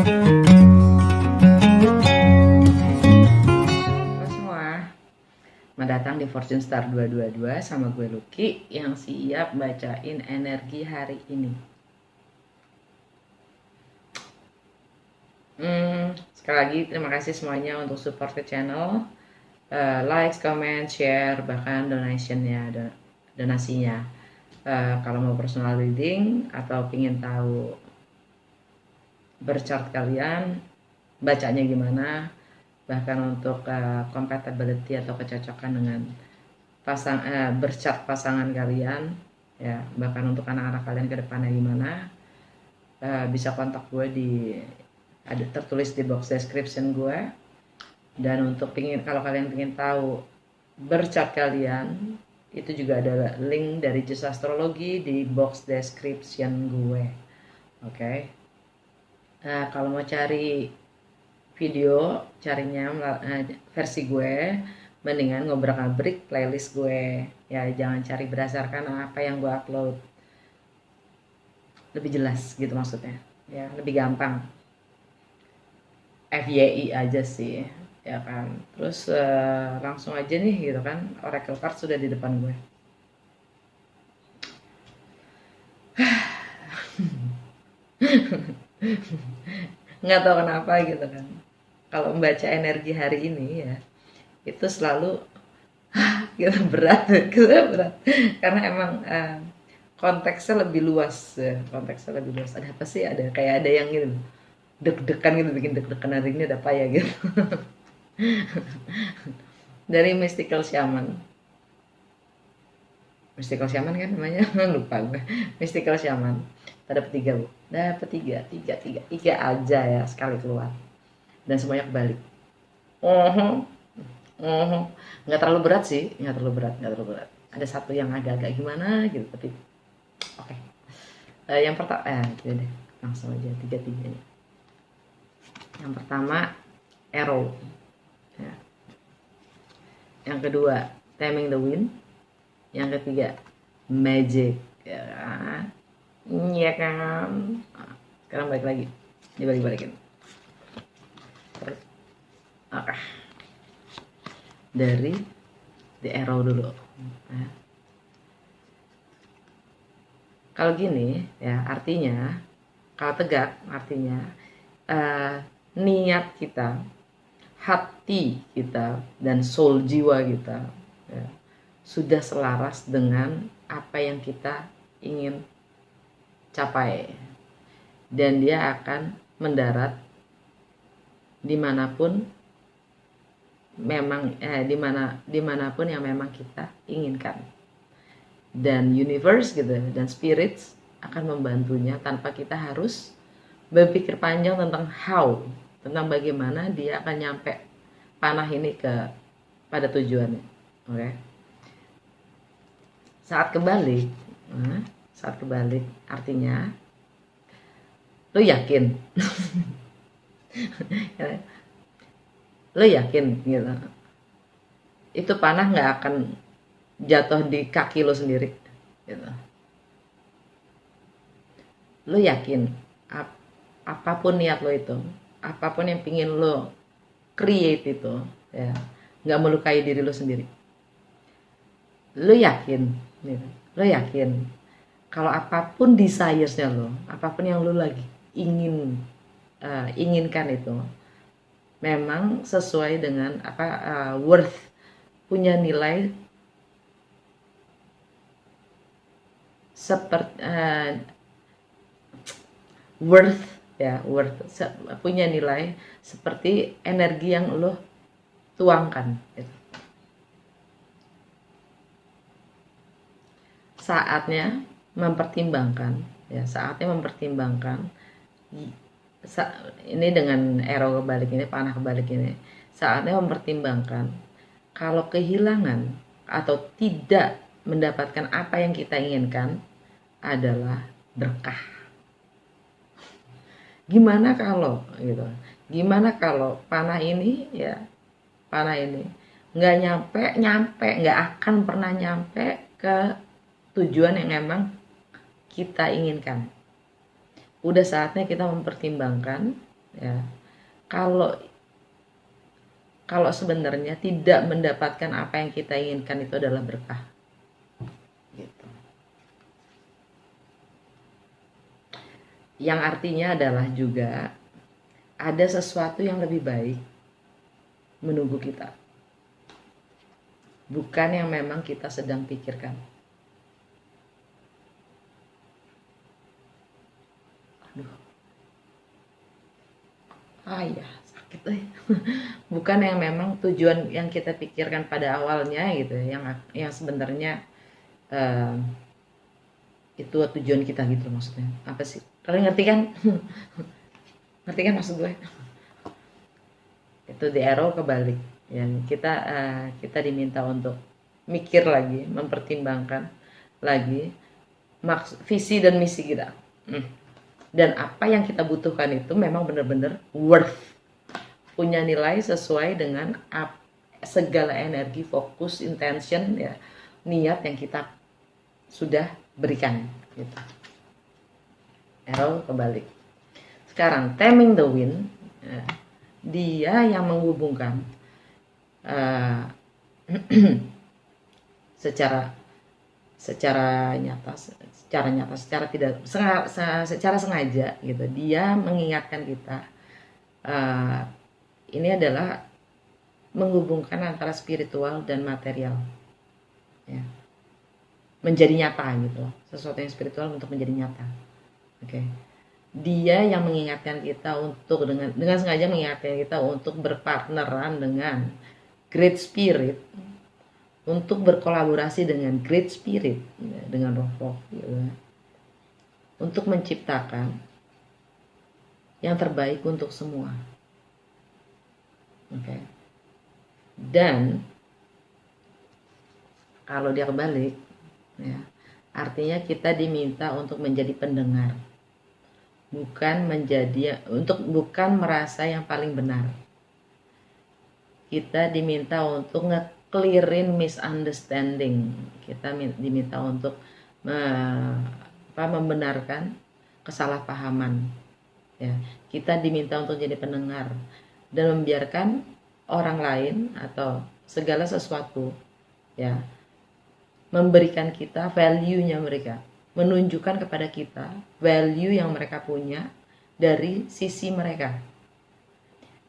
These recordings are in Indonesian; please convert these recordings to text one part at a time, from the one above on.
semua, selamat datang di Fortune Star 222 sama gue Lucky yang siap bacain energi hari ini. Sekali lagi terima kasih semuanya untuk support ke channel, like, comment, share, bahkan donasinya. Kalau mau personal reading atau ingin tahu berchart kalian, bacanya gimana, bahkan untuk compatibility atau kecocokan dengan berchart pasangan kalian, ya, bahkan untuk anak-anak kalian ke depannya gimana, bisa kontak gue ada tertulis di box description gue. Dan untuk kalau kalian ingin tahu berchart kalian, itu juga ada link dari Just Astrologi di box description gue. Oke. Kalau mau cari video, carinya versi gue, mendingan ngobrak-abrik playlist gue. Ya, jangan cari berdasarkan apa yang gue upload. Lebih jelas gitu maksudnya. Ya, lebih gampang. FYI aja sih, ya kan. Terus langsung aja nih gitu kan, oracle card sudah di depan gue. Nggak tahu kenapa gitu kan, kalau membaca energi hari ini ya itu selalu gitu berat karena emang konteksnya lebih luas ya. Konteksnya lebih luas, ada apa sih, ada kayak ada yang gitu deg-degan gitu, bikin deg-degan hari ini ada apa ya gitu. Dari Mystical Shaman kan namanya, lupa gue. Mystical Shaman, dapat 3 bu, dapat tiga aja ya sekali keluar, dan semuanya kebalik. Nggak terlalu berat sih, nggak terlalu berat. Ada satu yang agak-agak gimana gitu, tapi oke. Yang pertama, deh langsung aja tiga-tiganya. Yang pertama Arrow, ya. Yang kedua Taming the Wind. Yang ketiga Magic, ya kan? Iya kan? Sekarang balik lagi, dibalik-balikin. Oke. Dari The Arrow dulu. Nah, kalau gini ya artinya, kalau tegak artinya niat kita, hati kita, dan soul jiwa kita ya, sudah selaras dengan apa yang kita ingin capai, dan dia akan mendarat dimanapun dimanapun yang memang kita inginkan, dan universe gitu dan spirits akan membantunya tanpa kita harus berpikir panjang tentang tentang bagaimana dia akan nyampe panah ini pada tujuannya. Oke. Saat kebalik artinya lo yakin lo yakin gitu, itu panah nggak akan jatuh di kaki lo sendiri gitu. Lo yakin apapun niat lo itu, apapun yang pingin lo create itu ya, nggak melukai diri lo sendiri. Lo yakin gitu. Lo yakin kalau apapun desires-nya lo, apapun yang lo lagi inginkan itu memang sesuai dengan worth, punya nilai seperti punya nilai seperti energi yang lo tuangkan gitu. Saatnya mempertimbangkan ini dengan arrow kebalik ini, panah kebalik ini, saatnya mempertimbangkan kalau kehilangan atau tidak mendapatkan apa yang kita inginkan adalah berkah. Gimana kalau panah ini nggak nggak akan pernah nyampe ke tujuan yang emang kita inginkan. Udah saatnya kita mempertimbangkan ya. Kalau sebenarnya tidak mendapatkan apa yang kita inginkan itu adalah berkah, gitu. Yang artinya adalah juga ada sesuatu yang lebih baik menunggu kita, bukan yang memang kita sedang pikirkan. Aduh, ya sakit bukan yang memang tujuan yang kita pikirkan pada awalnya gitu, yang sebenarnya itu tujuan kita gitu maksudnya. Apa sih? Kalian ngerti kan? Ngerti kan maksud gue? Itu the arrow kebalik. Yang kita diminta untuk mikir lagi, mempertimbangkan lagi visi dan misi kita. Dan apa yang kita butuhkan itu memang benar-benar worth, punya nilai sesuai dengan segala energi, fokus, intention, ya, niat yang kita sudah berikan gitu. Arrow kebalik. Sekarang taming the wind, dia yang menghubungkan secara sengaja gitu. Dia mengingatkan kita, ini adalah menghubungkan antara spiritual dan material, ya, menjadi nyata gitu, sesuatu yang spiritual untuk menjadi nyata. Oke. Dia yang mengingatkan kita untuk dengan sengaja mengingatkan kita untuk berpartneran dengan Great Spirit, untuk berkolaborasi dengan Great Spirit, dengan roh-roh gitu, untuk menciptakan yang terbaik untuk semua. Oke. Dan kalau dia kebalik, ya, artinya kita diminta untuk menjadi pendengar, bukan merasa yang paling benar. Kita diminta untuk nge-clearin misunderstanding. Kita diminta untuk membenarkan kesalahpahaman. Ya, kita diminta untuk jadi pendengar dan membiarkan orang lain atau segala sesuatu, ya, memberikan kita value-nya mereka, menunjukkan kepada kita value yang mereka punya dari sisi mereka.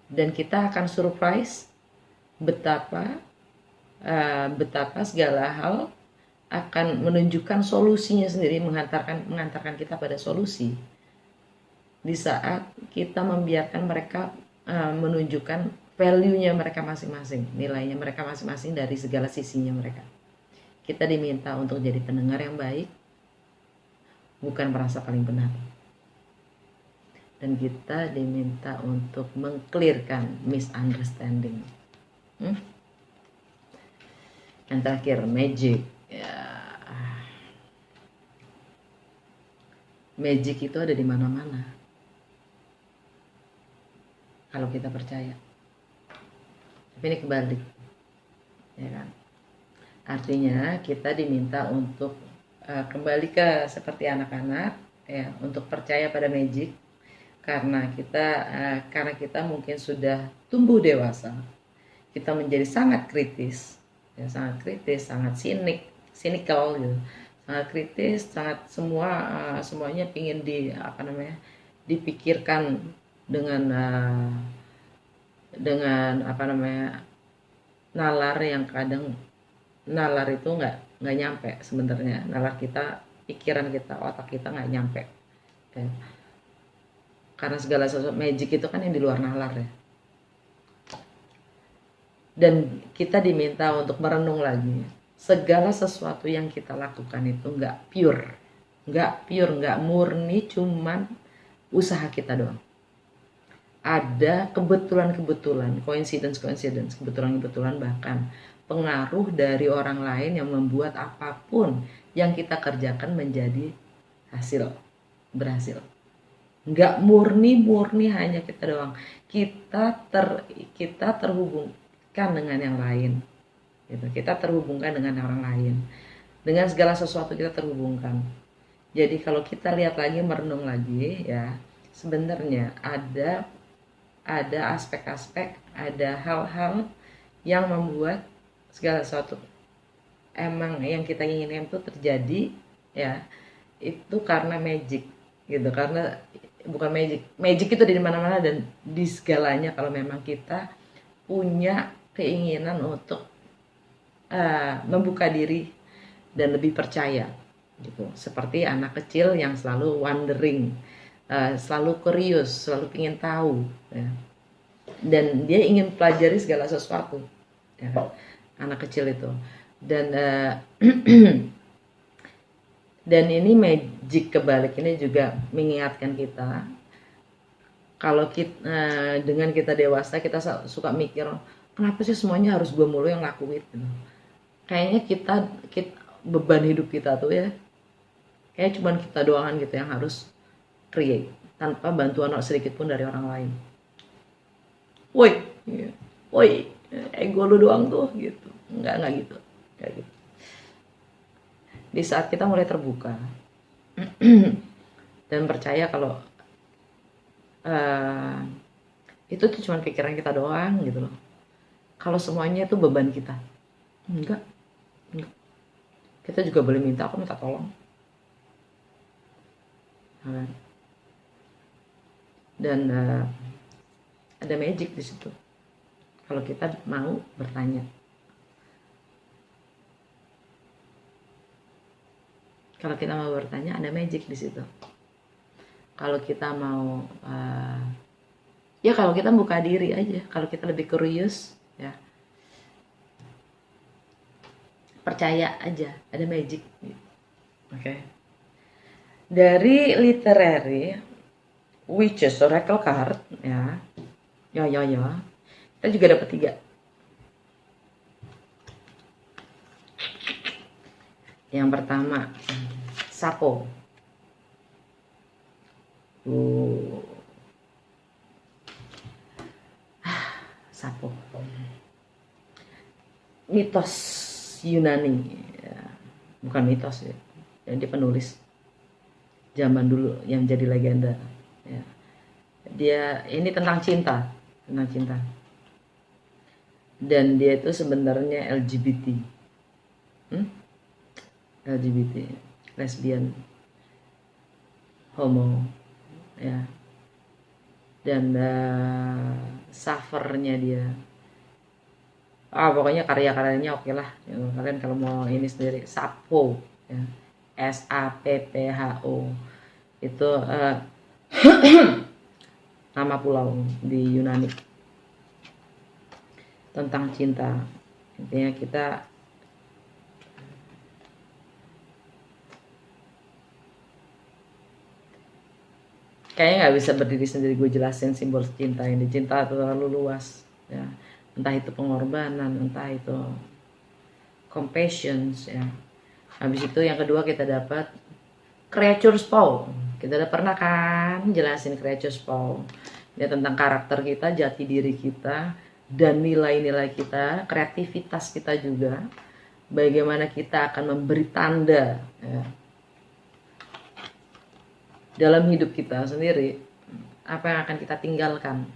Dan kita akan surprise betapa segala hal akan menunjukkan solusinya sendiri, mengantarkan kita pada solusi di saat kita membiarkan mereka menunjukkan value-nya mereka masing-masing, nilainya mereka masing-masing dari segala sisinya mereka. Kita diminta untuk jadi pendengar yang baik, bukan merasa paling benar. Dan kita diminta untuk meng-clearkan misunderstanding. Yang terakhir, magic. Ya. Magic itu ada di mana-mana, kalau kita percaya. Tapi ini kebalik, ya kan? Artinya kita diminta untuk kembali ke seperti anak-anak, ya, untuk percaya pada magic, karena kita mungkin sudah tumbuh dewasa. Kita menjadi sangat kritis, ya, sangat cynical gitu. Sangat kritis, sangat semuanya pingin dipikirkan dengan nalar yang kadang nalar itu nggak nyampe sebenarnya. Nalar kita, pikiran kita, otak kita nggak nyampe, ya. Karena segala sesuatu magic itu kan yang di luar nalar, ya. Dan kita diminta untuk merenung lagi, segala sesuatu yang kita lakukan itu nggak pure, nggak murni, cuman usaha kita doang. Ada kebetulan, coincidence, kebetulan, bahkan pengaruh dari orang lain yang membuat apapun yang kita kerjakan menjadi berhasil. Nggak murni hanya kita doang. Kita terhubungkan dengan yang lain, gitu. Kita terhubungkan dengan orang lain, dengan segala sesuatu kita terhubungkan. Jadi kalau kita lihat lagi, merenung lagi, ya, sebenarnya ada ada aspek-aspek, ada hal-hal yang membuat segala sesuatu emang yang kita inginkan itu terjadi, ya itu karena magic gitu. Karena bukan magic itu di mana-mana dan di segalanya kalau memang kita punya keinginan untuk membuka diri dan lebih percaya gitu. Seperti anak kecil yang selalu wondering, selalu curious, selalu ingin tahu, ya. Dan dia ingin pelajari segala sesuatu, ya, anak kecil itu. Dan dan ini magic kebalik ini juga mengingatkan kita kalau kita, dengan kita dewasa kita suka mikir kenapa sih semuanya harus gue mulu yang lakuin gitu. Kayaknya kita beban hidup kita tuh ya kayak cuman kita doang gitu yang harus create tanpa bantuan sedikit pun dari orang lain. Woi, ego lu doang tuh gitu. Enggak gitu. Kayak gitu. Di saat kita mulai terbuka dan percaya kalau itu tuh cuma pikiran kita doang gitu loh. Kalau semuanya itu beban kita, enggak. Kita juga boleh minta, aku minta tolong. Dan ada magic di situ. Kalau kita mau bertanya. Kalau kita mau bertanya, ada magic di situ. Kalau kita mau, ya kalau kita buka diri aja, kalau kita lebih curious, ya percaya aja, ada magic. Oke. Dari literary, witches oracle card, ya, kita juga dapat 3. Yang pertama, Sapo. Sapo. Mitos Yunani, ya. Bukan mitos ya. Dia penulis zaman dulu yang jadi legenda. Ya. Dia ini tentang cinta. Dan dia itu sebenarnya LGBT. LGBT, lesbian, homo, ya. Dan suffernya dia, pokoknya karya-karyanya oke lah. Kalian kalau mau ini sendiri, Sappho, ya. Sappho itu nama pulau di Yunani tentang cinta. Intinya kita kayaknya nggak bisa berdiri sendiri gue jelasin simbol cinta ini. Cinta itu terlalu luas, ya. Entah itu pengorbanan, entah itu compassion, ya. Habis itu yang kedua kita dapat creatures power. Kita udah pernah kan jelasin creatures power. Ini tentang karakter kita, jati diri kita, dan nilai-nilai kita, kreativitas kita juga. Bagaimana kita akan memberi tanda, ya, dalam hidup kita sendiri, apa yang akan kita tinggalkan,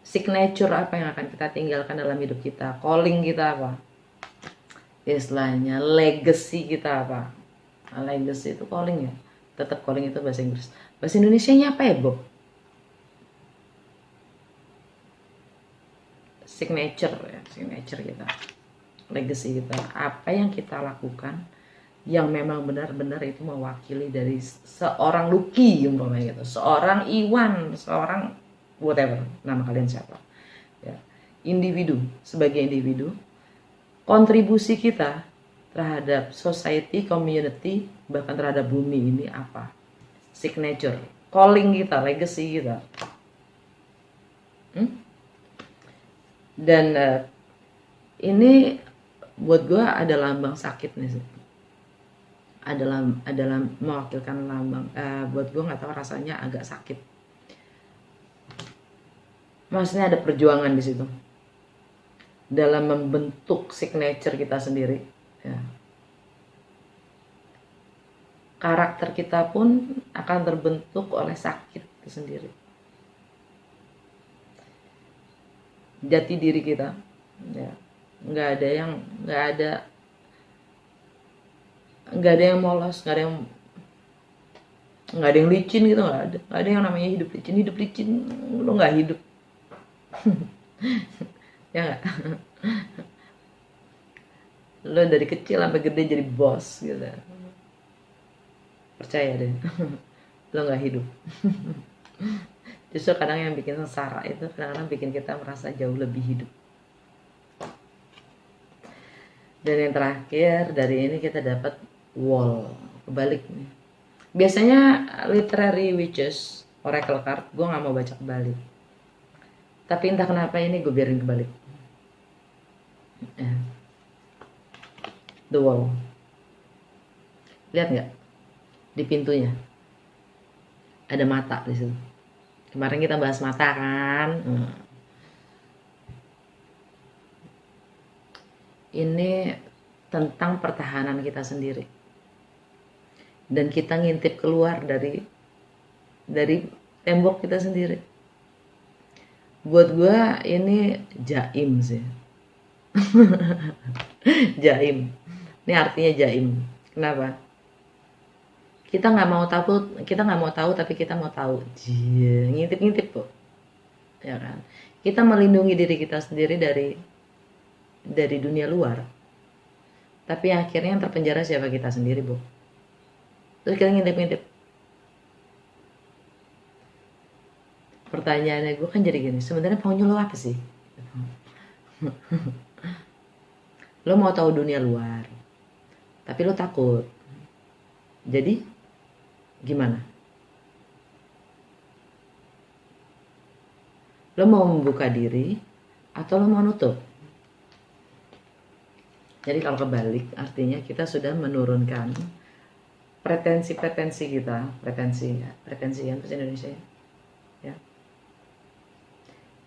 signature apa yang akan kita tinggalkan dalam hidup kita, calling kita apa, istilahnya legacy kita apa. Legacy itu calling ya, tetap calling itu bahasa Inggris. Bahasa Indonesianya apa ya Bob? Signature ya, signature kita, legacy kita, apa yang kita lakukan yang memang benar-benar itu mewakili dari seorang Lucky umpamanya gitu, seorang Iwan, seorang whatever nama kalian siapa, ya. Individu, sebagai individu, kontribusi kita terhadap society, community, bahkan terhadap bumi ini apa, signature, calling kita, legacy kita. Dan ini buat gue ada lambang sakit nih sih. Adalah mewakilkan lambang, buat gue nggak tahu rasanya agak sakit. Maksudnya ada perjuangan di situ dalam membentuk signature kita sendiri, ya. Karakter kita pun akan terbentuk oleh sakit itu sendiri. jati diri kita, ya. nggak ada yang nggak ada yang molos, nggak ada yang licin gitu, nggak ada yang namanya hidup licin lo nggak hidup. Ya nggak, lo dari kecil sampai gede jadi bos gitu, percaya deh. Lo nggak hidup. Justru kadang yang bikin sengsara itu kadang-kadang bikin kita merasa jauh lebih hidup. Dan yang terakhir dari ini kita dapat wall, kebalik nih. Biasanya literary witches, oracle card, gue nggak mau baca kebalik. Tapi entah kenapa ini gue biarin kebalik. The wall. Lihat nggak? Di pintunya ada mata di situ. Kemarin kita bahas mata kan. Ini tentang pertahanan kita sendiri. Dan kita ngintip keluar dari tembok kita sendiri. Buat gue ini jaim sih. Jaim. Ini artinya jaim. Kenapa? Kita nggak mau tahu tapi kita mau tahu. Ngintip kok. Ya kan? Kita melindungi diri kita sendiri dari dunia luar. Tapi akhirnya yang terpenjara siapa? Kita sendiri, Bu. Terus kita ngintip. Pertanyaannya gue kan jadi gini, sebenarnya maunya lo apa sih? Lo mau tahu dunia luar, tapi lo takut. Jadi gimana? Lo mau membuka diri atau lo mau nutup? Jadi kalau kebalik artinya kita sudah menurunkan pretensi kita, pretensi yang bahasa Indonesia ya.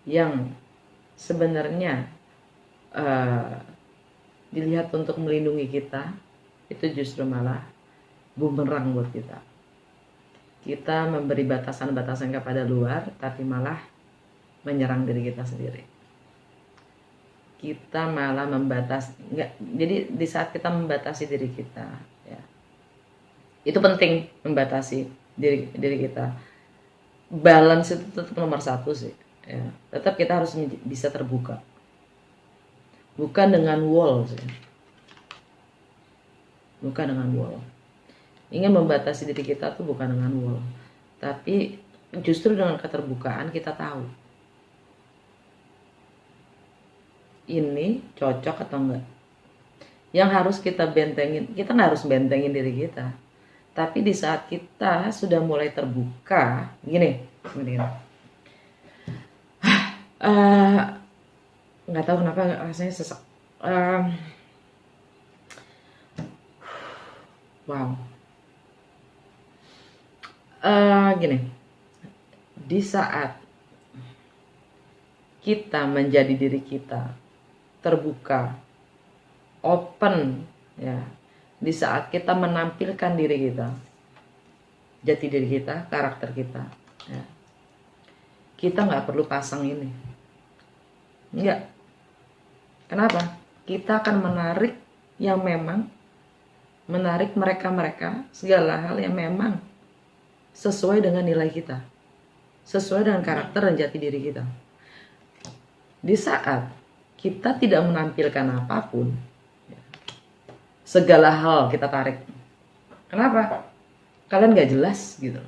Yang sebenarnya dilihat untuk melindungi kita, itu justru malah bumerang buat kita. Kita memberi batasan-batasan kepada luar, tapi malah menyerang diri kita sendiri. Kita malah jadi di saat kita membatasi diri kita, ya, itu penting membatasi diri kita. Balance itu tetap nomor satu sih. Ya. Tetap kita harus bisa terbuka. Bukan dengan wall sih. Bukan dengan wall. Ingin membatasi diri kita tuh bukan dengan wall, tapi justru dengan keterbukaan kita tahu ini cocok atau enggak. Yang harus kita bentengin, kita nggak harus bentengin diri kita, tapi di saat kita sudah mulai terbuka, gini. Nggak tahu kenapa rasanya sesak. Wow. Gini, di saat kita menjadi diri kita terbuka, open, ya, di saat kita menampilkan diri kita, jati diri kita, karakter kita, ya, kita nggak perlu pasang ini, enggak. Kenapa? Kita akan menarik mereka segala hal yang memang sesuai dengan nilai kita, sesuai dengan karakter dan jati diri kita. Di saat kita tidak menampilkan apapun, segala hal kita tarik. Kenapa? Kalian gak jelas gitu.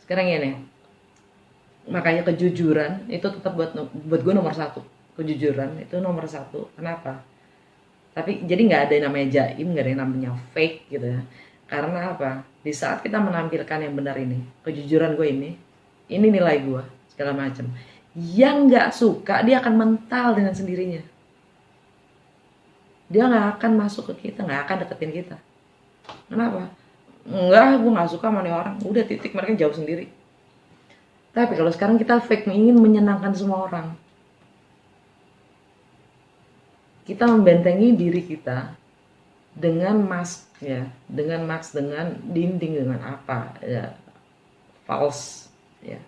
Sekarang ini, makanya kejujuran itu tetap buat gue nomor satu. Kejujuran itu nomor satu. Kenapa? Tapi jadi nggak ada yang namanya jaim, nggak ada yang namanya fake gitu ya. Karena apa? Di saat kita menampilkan yang benar ini, kejujuran gue ini nilai gue segala macam. Yang nggak suka dia akan mental dengan sendirinya. Dia nggak akan masuk ke kita, nggak akan deketin kita. Kenapa? Enggak, gue nggak suka sama nih orang. Udah titik, mereka jauh sendiri. Tapi kalau sekarang kita fake, ingin menyenangkan semua orang. Kita membentengi diri kita dengan mask, ya, dengan dinding, dengan apa, ya, false, ya.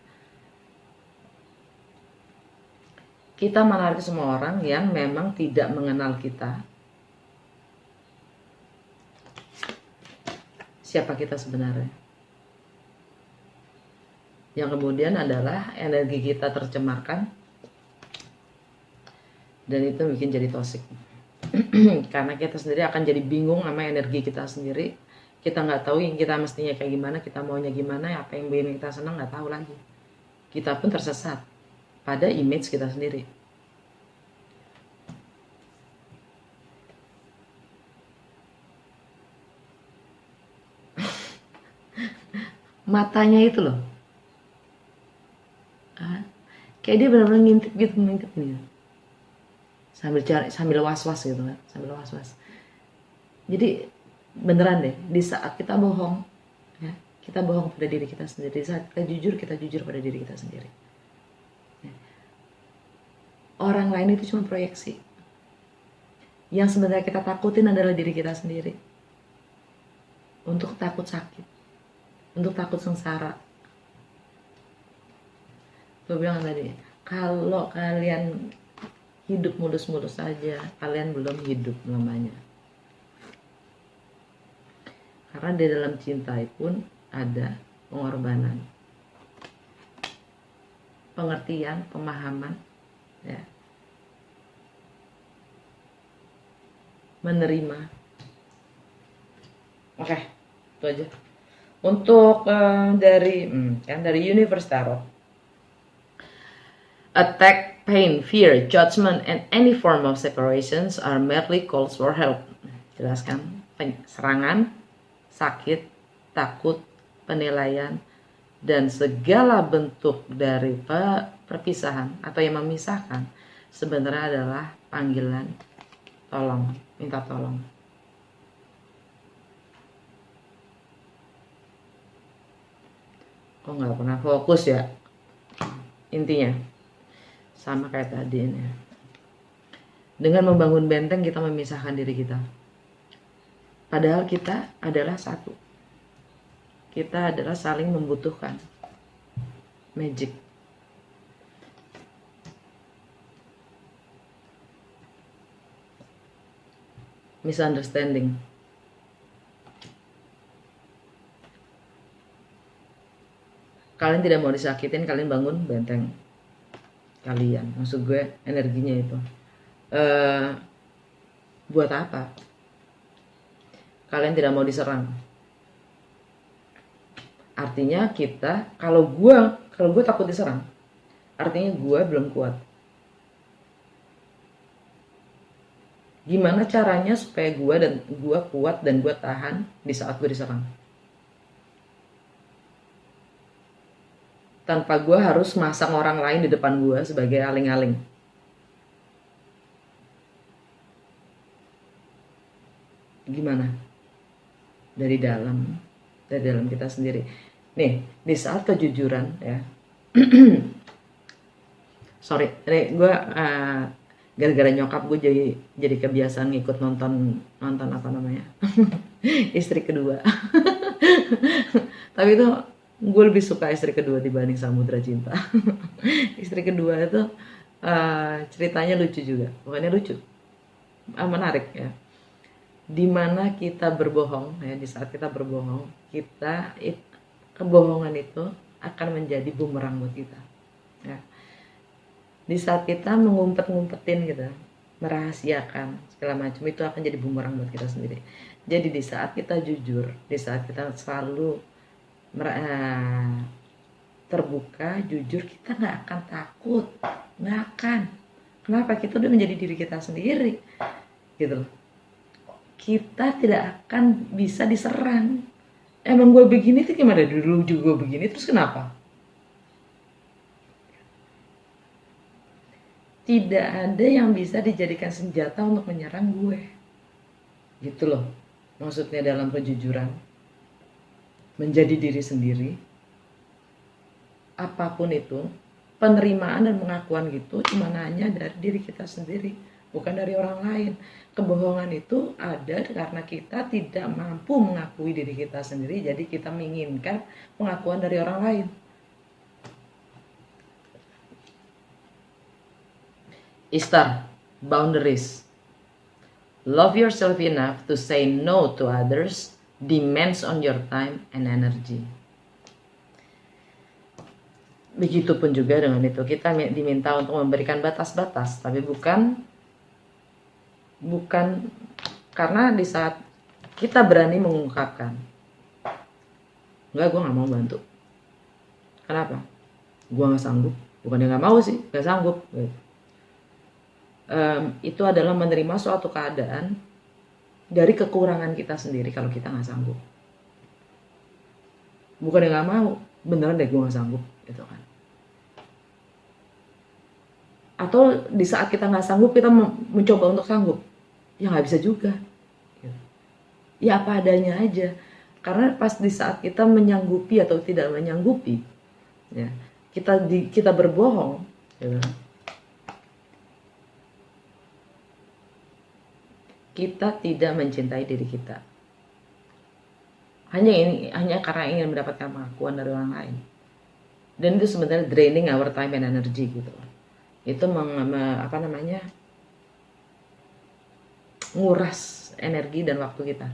kita menarik semua orang yang memang tidak mengenal kita, siapa kita sebenarnya. Yang kemudian adalah energi kita tercemarkan, dan itu bikin jadi toksik. Karena kita sendiri akan jadi bingung sama energi kita sendiri. Kita nggak tahu yang kita mestinya kayak gimana, kita maunya gimana, apa yang bikin kita senang nggak tahu lagi. Kita pun tersesat pada image kita sendiri. Matanya itu loh, kayak dia benar-benar ngintip gitu, ngintip nih, sambil was-was gitu kan, sambil was-was. Jadi beneran deh, di saat kita bohong, ya, kita bohong pada diri kita sendiri. Di saat kita jujur pada diri kita sendiri. Ya. Orang lain itu cuma proyeksi. Yang sebenarnya kita takutin adalah diri kita sendiri. Untuk takut sakit, untuk takut sengsara. Gue bilang tadi, kalau kalian hidup mulus-mulus saja, kalian belum hidup namanya. Karena di dalam cinta pun ada pengorbanan, pengertian, pemahaman, ya, menerima. Oke, itu aja. Untuk dari Universe Tarot, attack, pain, fear, judgment, and any form of separations are merely calls for help. Jelaskan, serangan, sakit, takut, penilaian, dan segala bentuk dari perpisahan atau yang memisahkan sebenarnya adalah panggilan tolong, minta tolong. Kok nggak pernah fokus ya? Intinya sama kayak tadi ini. Dengan membangun benteng kita memisahkan diri kita. Padahal kita adalah satu. Kita adalah saling membutuhkan. Magic. Misunderstanding. Kalian tidak mau disakitin, kalian bangun benteng kalian. Maksud gue energinya itu buat apa? Kalian tidak mau diserang. Artinya kita, kalau gue takut diserang, artinya gue belum kuat. Gimana caranya supaya gue kuat dan gue tahan di saat gue diserang? Tanpa gue harus masang orang lain di depan gue sebagai aling-aling. Gimana? Dari dalam kita sendiri. Nih, di saat kejujuran ya. Sorry, ini gue gara-gara nyokap gue jadi kebiasaan ngikut nonton apa namanya? Istri Kedua. Tapi itu gue lebih suka Istri Kedua dibanding Samudra Cinta. Istri Kedua itu ceritanya lucu juga, bukannya lucu, menarik ya. Dimana kita berbohong ya, di saat kita berbohong, kebohongan itu akan menjadi bumerang buat kita ya. Di saat kita mengumpet-ngumpetin gitu, merahasiakan segala macam, itu akan jadi bumerang buat kita sendiri. Jadi di saat kita jujur, di saat kita selalu terbuka, jujur, kita nggak akan takut, nggak akan. Kenapa? Kita udah menjadi diri kita sendiri, gitu loh. Kita tidak akan bisa diserang. Emang gue begini tuh gimana? Dulu juga begini, terus kenapa? Tidak ada yang bisa dijadikan senjata untuk menyerang gue, gitu loh. Maksudnya dalam kejujuran, menjadi diri sendiri, apapun itu, penerimaan dan pengakuan gitu cuma hanya dari diri kita sendiri, bukan dari orang lain. Kebohongan itu ada karena kita tidak mampu mengakui diri kita sendiri, jadi kita menginginkan pengakuan dari orang lain. Istar, boundaries. Love yourself enough to say no to others demands on your time and energy. Begitupun juga dengan itu, kita diminta untuk memberikan batas-batas, tapi bukan karena di saat kita berani mengungkapkan, enggak, gue gak mau bantu. Kenapa? Gue gak sanggup. Bukan dia gak mau sih, gak sanggup gitu. Itu adalah menerima suatu keadaan dari kekurangan kita sendiri kalau kita gak sanggup. Bukan dia gak mau, beneran deh gue gak sanggup gitu kan. Atau di saat kita nggak sanggup, kita mencoba untuk sanggup, ya nggak bisa juga. Ya apa adanya aja. Karena pas di saat kita menyanggupi atau tidak menyanggupi, ya kita berbohong, ya, kita tidak mencintai diri kita. Hanya karena ingin mendapatkan pengakuan dari orang lain. Dan itu sebenarnya draining our time and energy gitu. Itu nguras energi dan waktu kita,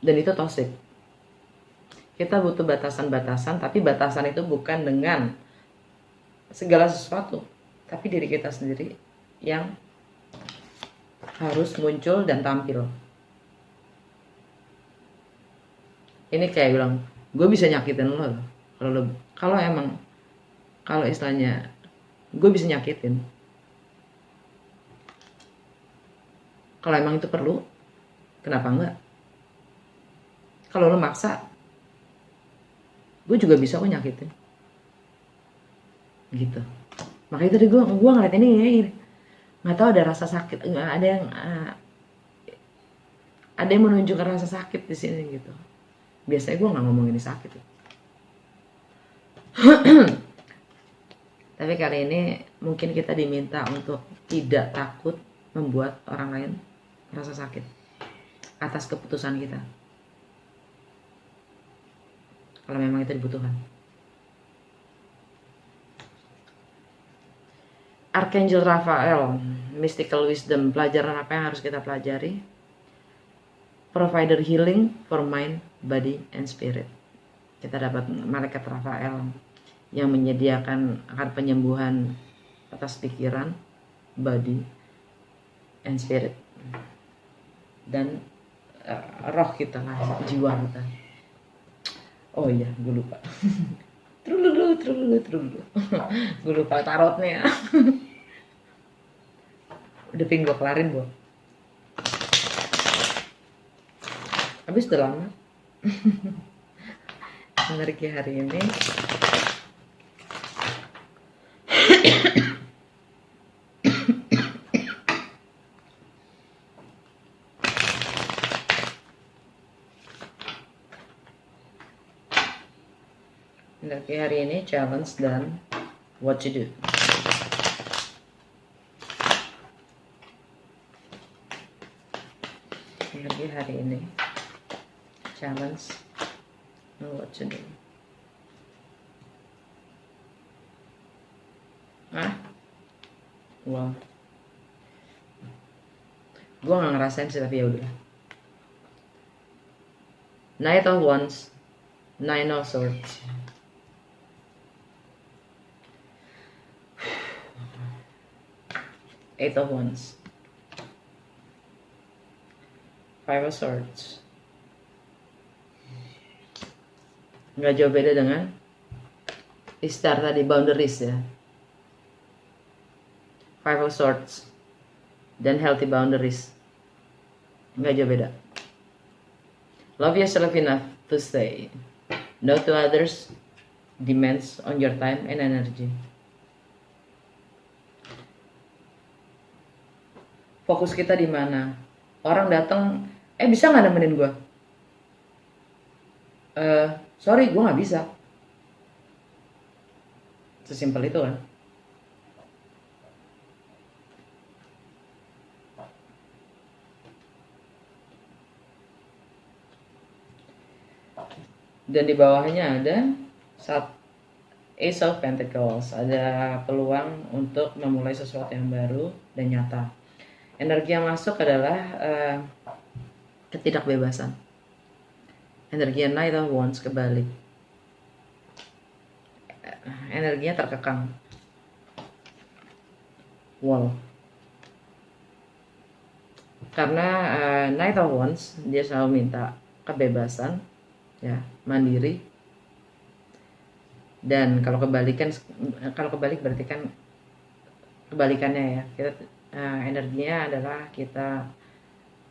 dan itu toxic. Kita butuh batasan-batasan, tapi batasan itu bukan dengan segala sesuatu, tapi diri kita sendiri yang harus muncul dan tampil. Ini kayak bilang, gue bisa nyakitin lo kalau istilahnya gue bisa nyakitin. Kalau emang itu perlu, kenapa enggak? Kalau lo maksa, gue juga bisa kok nyakitin. Gitu. Makanya tadi gue ngeliat ini nggak tahu ada rasa sakit, nggak ada yang menunjukkan rasa sakit di sini gitu. Biasanya gue nggak ngomong ini sakit. Tapi kali ini mungkin kita diminta untuk tidak takut membuat orang lain merasa sakit atas keputusan kita, kalau memang itu dibutuhkan. Archangel Raphael, Mystical Wisdom, pelajaran apa yang harus kita pelajari? Provider healing for mind, body, and spirit. Kita dapat malaikat Raphael yang menyediakan akan penyembuhan atas pikiran, body, and spirit, dan roh kita lah, jiwa kita. Oh iya, gue lupa. Trululu. Gue lupa tarotnya. Udah pengen gue kelarin, Bu. Habis udah lama. Energi hari ini challenge dan what to do. Energi hari ini challenge and what to do. Wow, gue nggak ngerasain sih, tapi ya udah. Knight of Wands, Nine of Swords, Eight of Wands, Five of Swords. Nggak jauh beda dengan Istar tadi, boundaries ya. Five of Swords dan healthy boundaries, nggak jauh beda. Love yourself enough to say no to others demands on your time and energy. Fokus kita di mana? Orang datang, bisa nggak nemenin gue? Sorry, gue nggak bisa. Sesimpel itu kan. Dan di bawahnya ada Ace of Pentacles, ada peluang untuk memulai sesuatu yang baru dan nyata. Energi yang masuk adalah ketidakbebasan. Energi Knight of Wands kebalik. Energinya terkekang. Wall. Karena Knight of Wands dia selalu minta kebebasan, ya, mandiri. Dan kalau kebalik berarti kan kebalikannya ya. Kita energinya adalah kita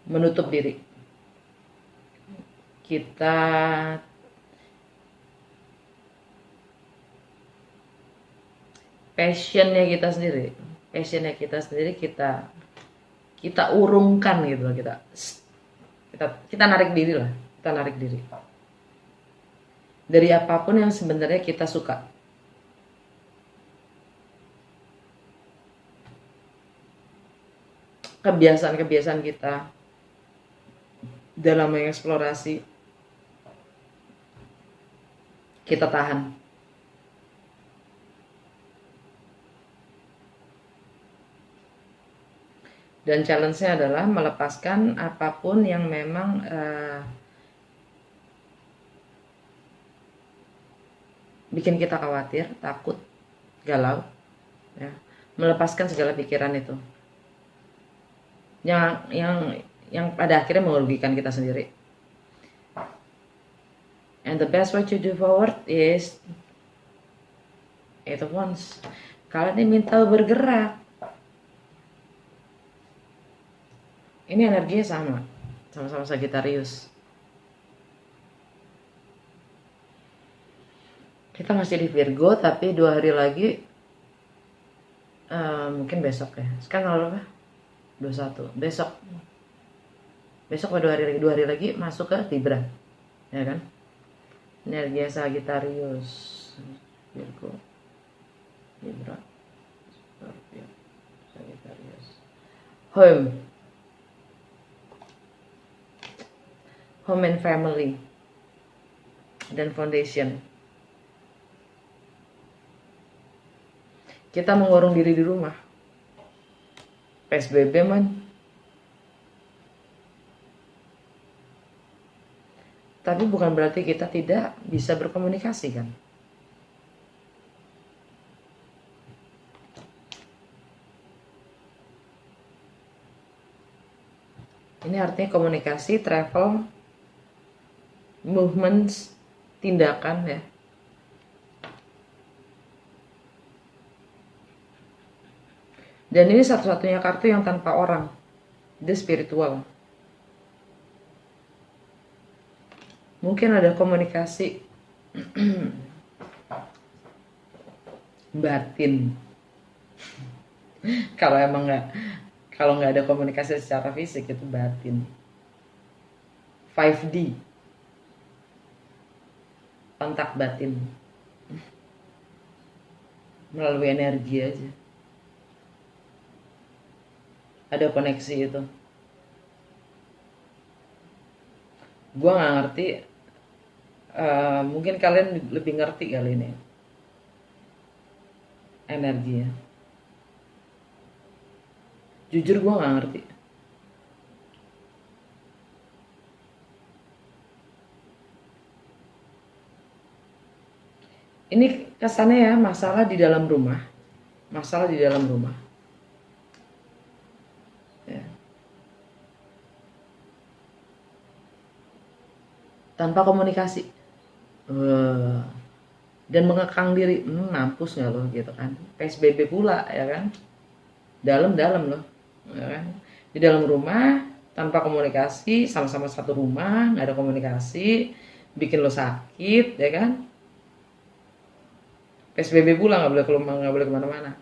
menutup diri. Kita passionnya kita sendiri kita urungkan gitu loh, kita narik diri lah, kita narik diri dari apapun yang sebenarnya kita suka. Kebiasaan kita dalam mengeksplorasi kita tahan. Dan challenge-nya adalah melepaskan apapun yang memang bikin kita khawatir, takut, galau, ya. Melepaskan segala pikiran itu yang pada akhirnya merugikan kita sendiri. And the best way to do forward is Eight of Wands. Kalian diminta bergerak. Ini energinya sama-sama Sagittarius. Kita masih di Virgo, tapi 2 hari lagi, mungkin besok ya. Sekarang tanggal berapa? 21. Besok 2 hari lagi masuk ke Libra, ya kan? Energi Sagittarius, Virgo, Libra, Scorpio, Sagittarius. Home and family, dan foundation. Kita mengurung diri di rumah. PSBB man. Tapi bukan berarti kita tidak bisa berkomunikasi kan. Ini artinya komunikasi, travel, movements, tindakan ya. Dan ini satu-satunya kartu yang tanpa orang. Dia spiritual. Mungkin ada komunikasi batin. Kalau nggak ada komunikasi secara fisik, itu batin. 5D. Kontak batin. Melalui energi aja. Ada koneksi itu. Gua nggak ngerti. Mungkin kalian lebih ngerti kali ini energinya. Jujur gua nggak ngerti. Ini kesannya ya, masalah di dalam rumah. Ya. Tanpa komunikasi. Dan mengekang diri, mampus nggak lo gitu kan. PSBB pula ya kan. Dalam-dalam loh, ya kan. Di dalam rumah tanpa komunikasi, sama-sama satu rumah, nggak ada komunikasi, bikin lo sakit ya kan. PSBB pula nggak boleh kemana-mana.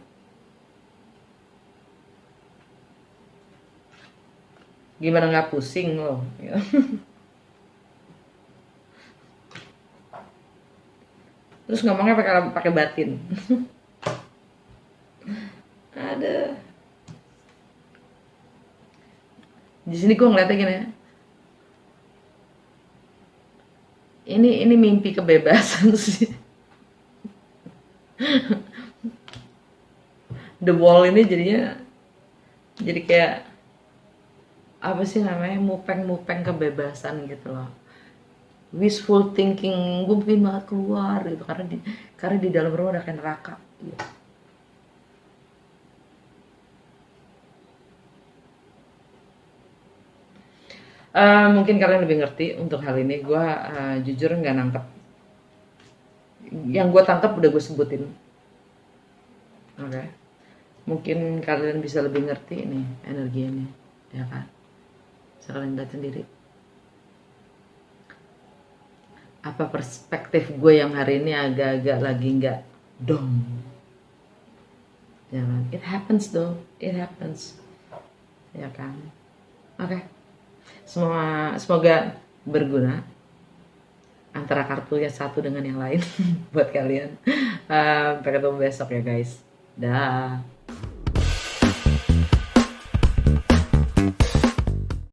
Gimana nggak pusing lo? Gitu. Terus ngomongnya pakai batin. Ada. Di sini gue ngeliatnya gini ya. Ini mimpi kebebasan sih. The Wall ini jadinya jadi kayak apa sih namanya, mupeng-mupeng kebebasan gitu loh, wishful thinking, gue pengen banget keluar gitu karena di dalam rumah udah kayak neraka gitu. Mungkin kalian lebih ngerti untuk hal ini. Gue jujur nggak nangkep. Yang gue tangkap udah gue sebutin. Oke. Okay. Mungkin kalian bisa lebih ngerti nih energi ini, ya kan? Bisa kalian lihat sendiri. Apa perspektif gue yang hari ini agak-agak lagi nggak dong? Ya kan? It happens though. It happens. Ya kan? Oke. Okay. Semoga berguna antara kartu yang satu dengan yang lain buat kalian. Sampai ketemu besok ya guys. Dah.